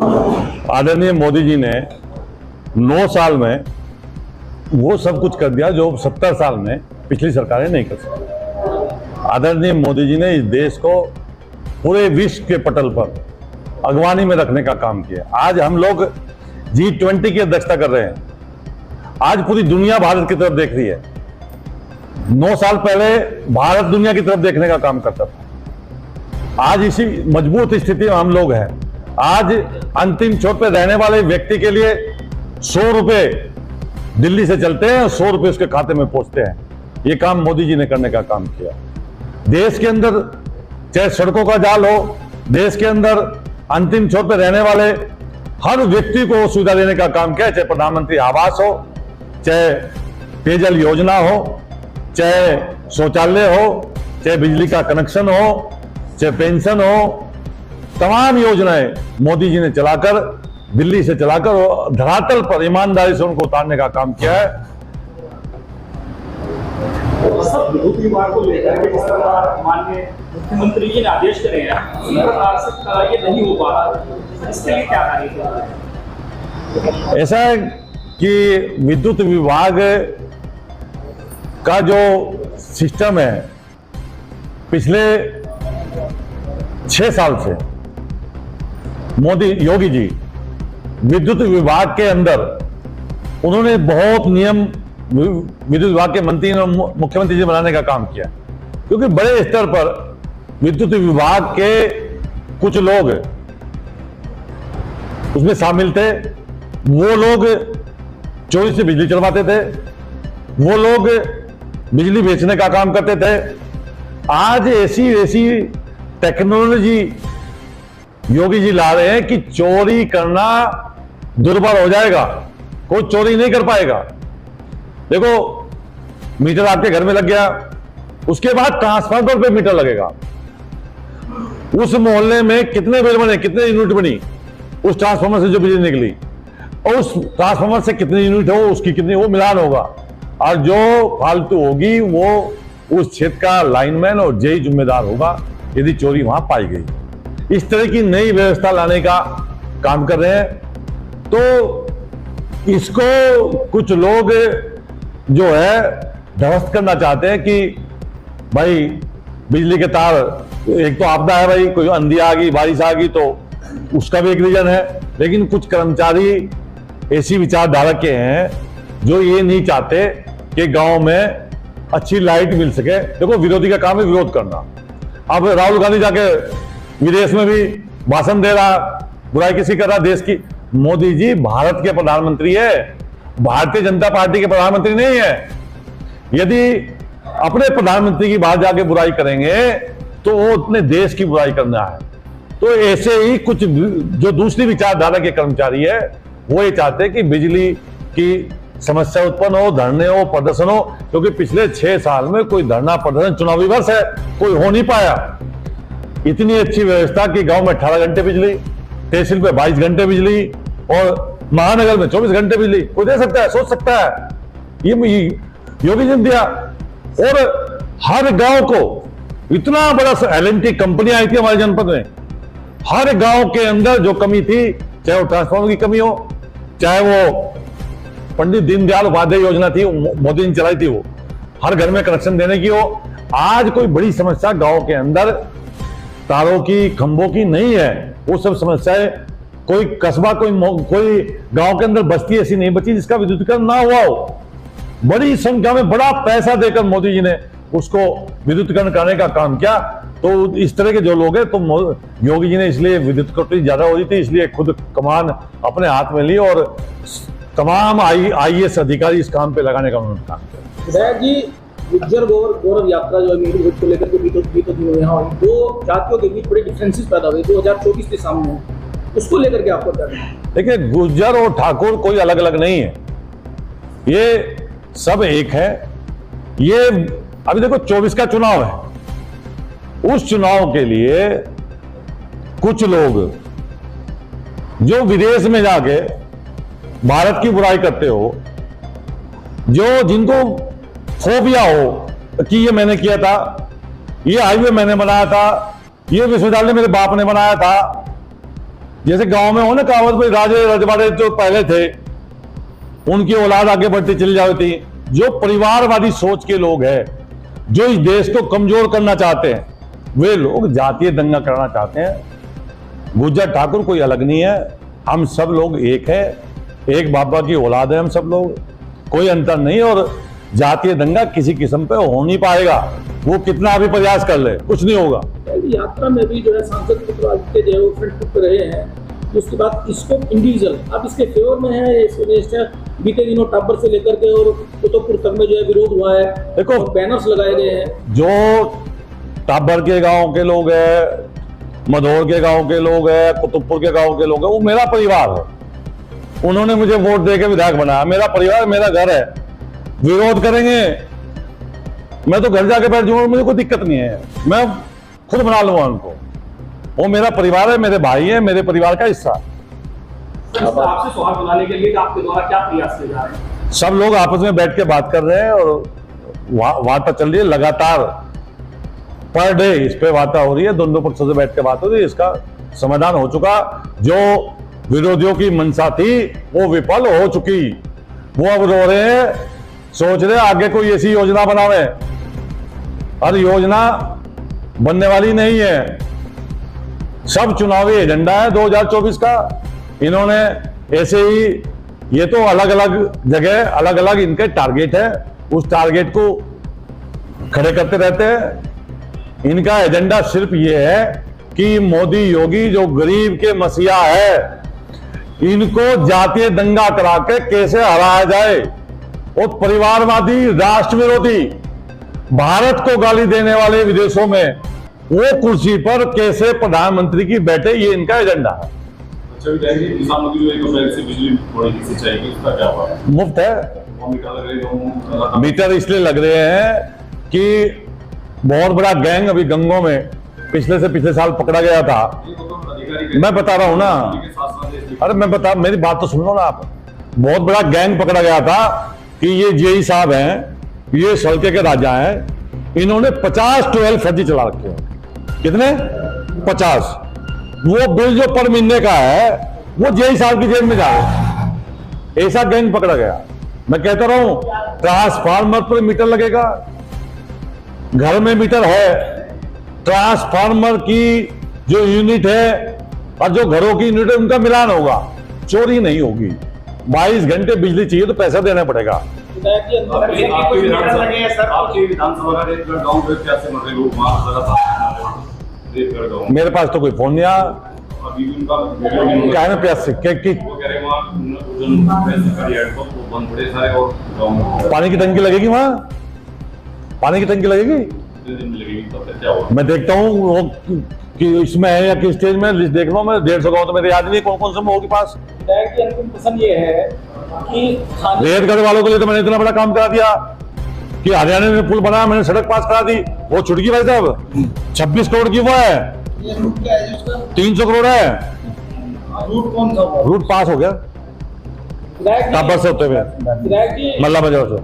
आदरणीय मोदी जी ने 9 साल में वो सब कुछ कर दिया जो 70 साल में पिछली सरकारें नहीं कर सकी। आदरणीय मोदी जी ने इस देश को पूरे विश्व के पटल पर अगवानी में रखने का काम किया। आज हम लोग G20 की अध्यक्षता कर रहे हैं। आज पूरी दुनिया भारत की तरफ देख रही है। 9 साल पहले भारत दुनिया की तरफ देखने का काम करता था। आज इसी मजबूत स्थिति में हम लोग हैं। आज अंतिम छोर पे रहने वाले व्यक्ति के लिए 100 रुपए दिल्ली से चलते हैं और 100 रुपए उसके खाते में पहुंचते हैं। ये काम मोदी जी ने करने का काम किया। देश के अंदर चाहे सड़कों का जाल हो, देश के अंदर अंतिम छोर पे रहने वाले हर व्यक्ति को सुविधा देने का काम किया। चाहे प्रधानमंत्री आवास हो, चाहे पेयजल योजना हो, चाहे शौचालय हो, चाहे बिजली का कनेक्शन हो, चाहे पेंशन हो, तमाम योजनाएं मोदी जी ने चलाकर, दिल्ली से चलाकर और धरातल पर ईमानदारी से उनको उतारने का काम किया है। विद्युत विभाग को लेकर के जिस तरह माननीय मुख्यमंत्री जी ने आदेश करे हैं, उस प्रकार से ये नहीं हो पा रहा, इसके लिए क्या कार्य कर रहे हैं? ऐसा है कि विद्युत विभाग का जो सिस्टम है, पिछले 6 साल से योगी जी विद्युत विभाग के अंदर उन्होंने बहुत नियम विद्युत विभाग के मंत्री और मुख्यमंत्री जी बनाने का काम किया। क्योंकि बड़े स्तर पर विद्युत विभाग के कुछ लोग उसमें शामिल थे। वो लोग चोरी से बिजली चलवाते थे, वो लोग बिजली बेचने का काम करते थे। आज ऐसी टेक्नोलॉजी योगी जी ला रहे हैं कि चोरी करना दुर्बल हो जाएगा, कोई चोरी नहीं कर पाएगा। देखो, मीटर आपके घर में लग गया, उसके बाद ट्रांसफार्मर पे मीटर लगेगा। उस मोहल्ले में कितने बिल बने, कितने यूनिट बनी उस ट्रांसफार्मर से जो बिजली निकली, और उस ट्रांसफार्मर से कितने यूनिट हो, उसकी कितनी वो मिलान होगा, और जो फालतू होगी वो उस क्षेत्र का लाइनमैन और जेई जिम्मेदार होगा यदि चोरी वहां पाई गई। इस तरह की नई व्यवस्था लाने का काम कर रहे हैं। तो इसको कुछ लोग जो है ध्वस्त करना चाहते हैं कि भाई बिजली के तार, एक तो आपदा है भाई, कोई आंधी आ गई, बारिश आ गई तो उसका भी एक रीजन है। लेकिन कुछ कर्मचारी ऐसी विचारधारा के हैं जो ये नहीं चाहते कि गांव में अच्छी लाइट मिल सके। देखो, विरोधी का काम है विरोध करना। अब राहुल गांधी जाके विदेश में भी भाषण दे रहा, बुराई किसी कर रहा देश की। मोदी जी भारत के प्रधानमंत्री है, भारतीय जनता पार्टी के प्रधानमंत्री नहीं है। यदि अपने प्रधानमंत्री की बात जाके बुराई करेंगे तो वो अपने देश की बुराई करना है। तो ऐसे ही कुछ जो दूसरी विचारधारा के कर्मचारी है वो ये चाहते हैं कि बिजली की समस्या उत्पन्न हो, धरने हो, प्रदर्शन हो। क्योंकि पिछले 6 साल में कोई धरना प्रदर्शन, चुनावी वर्ष है, कोई हो नहीं पाया। इतनी अच्छी व्यवस्था कि गांव में 18 घंटे बिजली, तहसील पे 22 घंटे बिजली और महानगर में 24 घंटे बिजली कोई दे सकता है, सोच सकता है। ये योगी जी ने दिया। और हर गांव को इतना बड़ा LNT कंपनी आई थी हमारे जनपद में। हर गांव के अंदर जो कमी थी, चाहे वो ट्रांसफार्मर की कमी हो, चाहे वो पंडित दीनदयाल उपाध्याय योजना थी, मोदी ने चलाई थी, वो हर घर में कनेक्शन देने की हो। आज कोई बड़ी समस्या गांव के अंदर तारों की, खंभों की नहीं है। वो सब समस्याएं, कोई कस्बा, कोई गांव के अंदर बस्ती ऐसी नहीं बची जिसका विद्युतीकरण ना हुआ हो। बड़ी संख्या में बड़ा पैसा देकर मोदी जी ने उसको विद्युतीकरण करने का काम किया। तो इस तरह के जो लोग हैं, तो योगी जी ने इसलिए विद्युत कटौती ज्यादा हो रही थी, इसलिए खुद कमान अपने हाथ में ली और तमाम IAS अधिकारी इस काम पे लगाने का उन्होंने काम किया। विधायक जी, गुज्जर गौरव यात्रा जो है को लेकर के यहाँ दो जातियों के बीच बड़े डिफरेंसेस पैदा हुए 2024 के सामने, उसको लेकर के आपको क्या कहना है? देखिए, गुज्जर और ठाकुर कोई अलग अलग नहीं है, ये सब एक है। ये अभी देखो 24 का चुनाव है, उस चुनाव के लिए कुछ लोग जो विदेश में जाके भारत की बुराई करते हो, जो जिनको फोबिया हो कि ये मैंने किया था, ये हाईवे मैंने बनाया था, ये विश्वविद्यालय मेरे बाप ने बनाया था, जैसे गांव में हो ना कहावत में, राजे रजवाड़े जो पहले थे उनकी औलाद आगे बढ़ती चली जाती थी। जो परिवारवादी सोच के लोग हैं, जो इस देश को कमजोर करना चाहते हैं, वे लोग जातीय दंगा करना चाहते हैं। गुज्जर ठाकुर कोई अलग नहीं है, हम सब लोग एक है, एक बाबा की औलाद है हम सब लोग, कोई अंतर नहीं। और जातीय दंगा किसी किस्म पे हो नहीं पाएगा, वो कितना भी प्रयास कर ले कुछ नहीं होगा। यात्रा में भी जो है सांसद पुत्र देव फ्रंट पर रहे हैं, उसके बाद इसको इंडिविजुअल आप इसके फेवर में है, इसको बीते दिनों टाबर से लेकर के और कुतुबपुर तक में जो है विरोध हुआ है, देखो बैनर्स लगाए गए हैं। जो टाबर के गांव के लोग हैं, मधोर के गांव के लोग हैं, कुतुबपुर के गांव के लोग हैं, वो मेरा परिवार है। उन्होंने मुझे वोट देकर विधायक बनाया, मेरा परिवार मेरा घर है। विरोध करेंगे मैं तो घर जाके बैठ जाऊंगा, मुझे कोई दिक्कत नहीं है, मैं खुद बना लूंगा उनको। वो मेरा परिवार है, मेरे भाई है, मेरे परिवार का हिस्सा। आपसे सौहार्द बनाने के लिए आपके द्वारा क्या प्रयास किए जा रहे हैं? सब लोग आपस में बैठ के बात कर रहे हैं और वार्ता चल रही है लगातार, पर डे इस पे वार्ता हो रही है, दोनों पक्षों से बैठ के बात हो रही है। इसका समाधान हो चुका। जो विरोधियों की मंशा थी वो विफल हो चुकी। वो अब रो रहे हैं, सोच रहे आगे कोई ऐसी योजना बनावे। हर योजना बनने वाली नहीं है, सब चुनावी एजेंडा है 2024 का। इन्होंने ऐसे ही, ये तो अलग अलग जगह अलग अलग इनके टारगेट है, उस टारगेट को खड़े करते रहते हैं। इनका एजेंडा सिर्फ ये है कि मोदी योगी जो गरीब के मसीहा है, इनको जातीय दंगा करा के कैसे हराया जाए। और परिवारवादी, राष्ट्र विरोधी, भारत को गाली देने वाले विदेशों में वो कुर्सी पर कैसे प्रधानमंत्री की बैठे, ये इनका एजेंडा है। अच्छा किसानों की जो 1 अप्रैल से बिजली थोड़ी सिंचाई की, उसका क्या हुआ? मुफ्त है। मीटर लग रहे हैं, मीटर इसलिए लग रहे हैं कि बहुत बड़ा गैंग अभी गंगों में पिछले साल पकड़ा गया था। मैं बता रहा हूं ना, अरे मेरी बात तो सुन लो ना आप। बहुत बड़ा गैंग पकड़ा गया था कि ये जेई साहब हैं, ये सड़के के राजा हैं, इन्होंने 50 12 फर्जी चला रखे हैं। कितने? 50। वो बिल जो पर महीने का है वो जेई साहब की जेब में जा रहे हैं। ऐसा गैंग पकड़ा गया। मैं कहता रहा हूं, ट्रांसफार्मर पर मीटर लगेगा, घर में मीटर है, ट्रांसफार्मर की जो यूनिट है और जो घरों की यूनिट है उनका मिलान होगा, चोरी नहीं होगी। 22 घंटे बिजली चाहिए तो पैसा देना पड़ेगा। आपकी विधानसभा का रेतगढ़ गांव पे कैसे मर रहे लोग वहां जरा रेतगढ़ गांव? मेरे पास तो कोई फोन नहीं आया। अभी उनका वीडियो नहीं क्या है प्यास से वो कह रहे वहां पैसे का ऐड को बंद पड़े सारे और गांव में पानी की टंकी लगेगी, वहां पानी की टंकी लगेगी। दिन लगेगी, तब तक क्या होगा? मैं देखता हूँ वो कि इसमें है या किस स्टेज में, लिस्ट देख लो। मैं 150 गाँव तो मेरे याद नहीं कौन कौन से होगी पास। विधायक की अंतिम पसंद ये है कि रेतगढ़ वालों के लिए तो मैंने इतना बड़ा काम करा दिया कि हरियाणा में पुल बनाया, मैंने सड़क पास करा दी, वो छुट गई भाई साहब। 26 करोड़ की वो है, 300 करोड़ है। रूट कौन सा रूट पास हो गया टाबर से होते हुए विधायक जी, मल्ला बाजार से।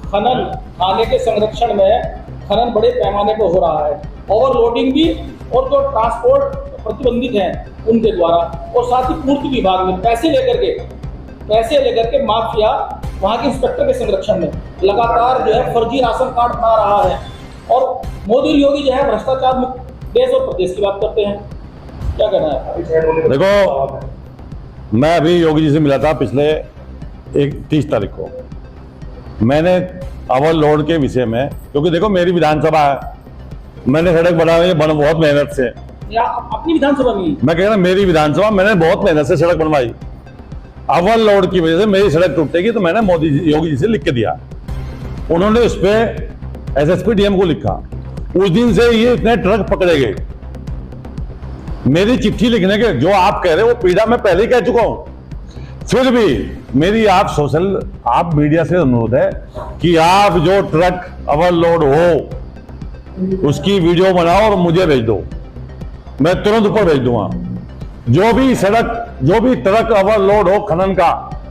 खनन थाने के संरक्षण में खनन बड़े पैमाने पर हो रहा है, ओवरलोडिंग भी, और जो ट्रांसपोर्ट प्रतिबंधित हैं उनके द्वारा, और साथ ही पूर्ति विभाग में पैसे लेकर के माफिया वहां के इंस्पेक्टर के संरक्षण में लगातार जो है फर्जी राशन कार्ड बना रहा है। और मोदी योगी जो है भ्रष्टाचार मुक्त देश और प्रदेश की बात करते हैं, क्या कहना है? देखो, मैं अभी योगी जी से मिला था पिछले 30 तारीख को। मैंने ओवरलोड के विषय में, क्योंकि देखो मेरी विधानसभा है, मैंने सड़क बनाई है बहुत मेहनत से। या अपनी विधानसभा में? मैं कह रहा मेरी विधानसभा, मैंने बहुत मेहनत से सड़क बनवाई। ओवरलोड की वजह से मेरी सड़क टूटेगी तो मैंने योगी जी से लिख के दिया। उन्होंने उस पर एसएसपी डीएम को लिखा। उस दिन से ये इतने ट्रक पकड़े गए। मेरी चिट्ठी लिखने के जो आप कह रहे हो वो पीड़ा मैं पहले ही कह चुका हूं। फिर भी मेरी आप मीडिया से अनुरोध है कि आप जो ट्रक ओवरलोड हो उसकी वीडियो बनाओ और मुझे भेज दो, मैं तुरंत ऊपर भेज दूंगा। जो भी ट्रक ओवरलोड हो खनन का,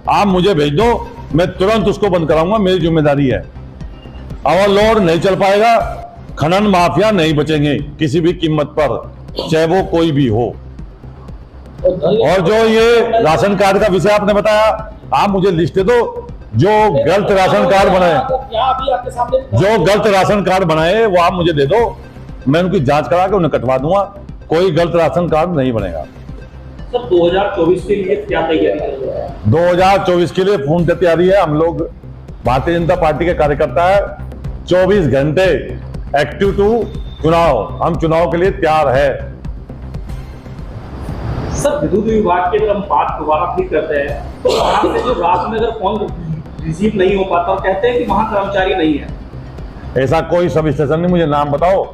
आप मुझे भेज दो, मैं तुरंत उसको बंद कराऊंगा, मेरी जिम्मेदारी है। ओवरलोड नहीं चल पाएगा, खनन माफिया नहीं बचेंगे किसी भी कीमत पर, चाहे वो कोई भी हो। और जो ये राशन कार्ड का विषय आपने बताया, आप मुझे लिस्ट दे दो जो गलत राशन कार्ड बनाए, यहाँ अभी आपके सामने जो गलत राशन कार्ड बनाए वो आप मुझे दे दो, मैं उनकी जांच करा के उन्हें कटवा दूंगा। कोई गलत राशन कार्ड नहीं बनेगा। सर 2024 के लिए क्या तैयारी कर रहे हैं? 2024 के लिए पूर्ण तैयारी है। हम लोग भारतीय जनता पार्टी के कार्यकर्ता है, 24 घंटे एक्टिव टू चुनाव, हम चुनाव के लिए तैयार है। सर विद्युत विभाग की अगर हम बात दोबारा फिर करते हैं तो वहां से जो रात में अगर फोन रिसीव नहीं हो पाता और कहते हैं कि वहां कर्मचारी नहीं है। ऐसा कोई सब स्टेशन नहीं, मुझे नाम बताओ,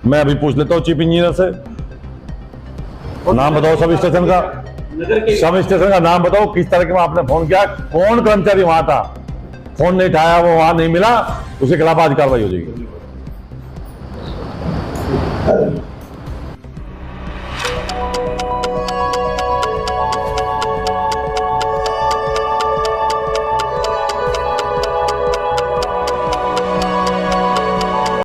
मैं अभी पूछ लेता हूँ चीफ इंजीनियर से। नाम बताओ सब स्टेशन का, नगर के सब स्टेशन का नाम बताओ, किस तरह के वहां आपने फोन किया, कौन कर्मचारी वहां था, फोन नहीं उठाया, वो वहां नहीं मिला, उसके खिलाफ आज कार्रवाई हो जाएगी।